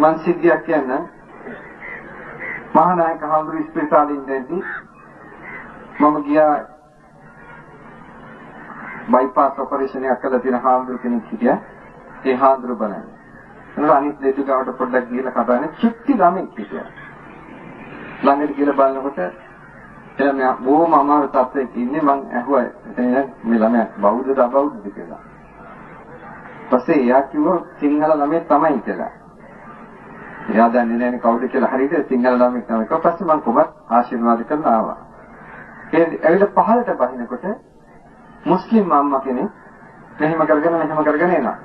මං සිද්ධියක් කියන්න. මහානායක හඳුරු ස්පිරිතාලේ ඉඳදී මම ගියා බයිපාස් ඔපරේෂන් එකක් කළා තියෙන හාමුදුරු කෙනෙක් හිටියා. ඒ හාමුදුරු බලන්නේ. එතන අනිත් දෙතු ගාවට පොඩ්ඩක් ගිහලා කතා කරන්නේ චුට්ටි ළමෙක් හිටියා. ළඟට ගිහලා බලනකොට එයා මම බොහොම අමාරු තත්ත්වයක ඉන්නේ. මං ඇහුවා මේ ළමයා බෞද්ධද අබෞද්ධද කියලා. පස්සේ එයා කිව්වා සිංහල ළමයි තමයි කියලා. එයා දන්නේ නැහැ කවුද කියලා හරියට සිංහල ළමෙක් තමයි. ඊට පස්සේ මං කොහොමද ආශිර්වාද කරලා ආවා. ඒ ඇවිල්ලා පහළට බහිනකොට මුස්ලිම් අම්මා කෙනෙක් මෙහෙම කරගෙන එනවා.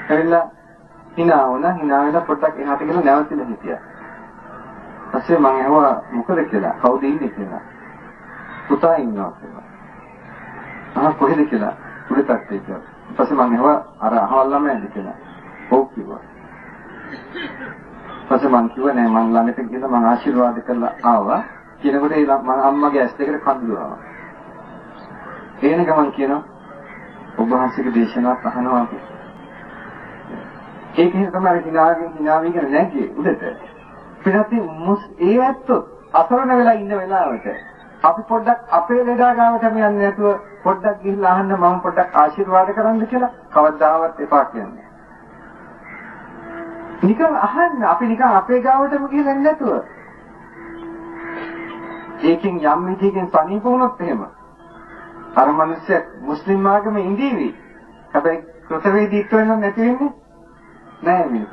ඇවිල්ලා hina වෙලා පොඩ්ඩක් එහාට ගිහලා නැවතිලා හිටියා. පස්සේ මං ඇහුවා මොකද කියලා. කවුද ඉන්නේ කියලා. පුතා ඉන්නවා කියලා. කොහෙද කියලා. උඩටත් කියලා. පස්සේ මං ඇහුවා අර අහවල් ළමයාද කියලා. ඔව් කිව්වා. පස්සේ මං කිව්වා නෑ මං ළඟට ගිහලා මං ආශිර්වාද කරලා ආවා. කියනකොට ඒ මම අම්මගේ ඇස් දෙකට කඳුළු ආවා. එන ගමන් කියනවා ඔබ වහන්සේගේ දේශනාවක් අහනවා කියලා. ඒක තමයි හිනාවිගෙන නැගී උඩට. පිටati ඒ ඇත්තෝ අසරණ වෙලා ඉන්න වෙලාවට අපි පොඩ්ඩක් අපේ ලෙඩා ගාවට යන්නේ නැතුව පොඩ්ඩක් ගිහිල්ලා අහන්න මම පොඩ්ඩක් ආශිර්වාද කරන්න කියලා කවදාවත් එපා කියන්නේ. නිකන් අහන්න අපි නිකන් අපේ ගාවටම ගිහිල්ලා නැතුව. ඒකෙන් යම් විදිහකින් සනීප වුණොත් එහෙම අර මිනිස්සු මුස්ලිම් ආගමේ ඉඳීවි. හැබැයි කෘතවේදීත්ව වෙනව නැති වෙන්නේ නෑ මේක.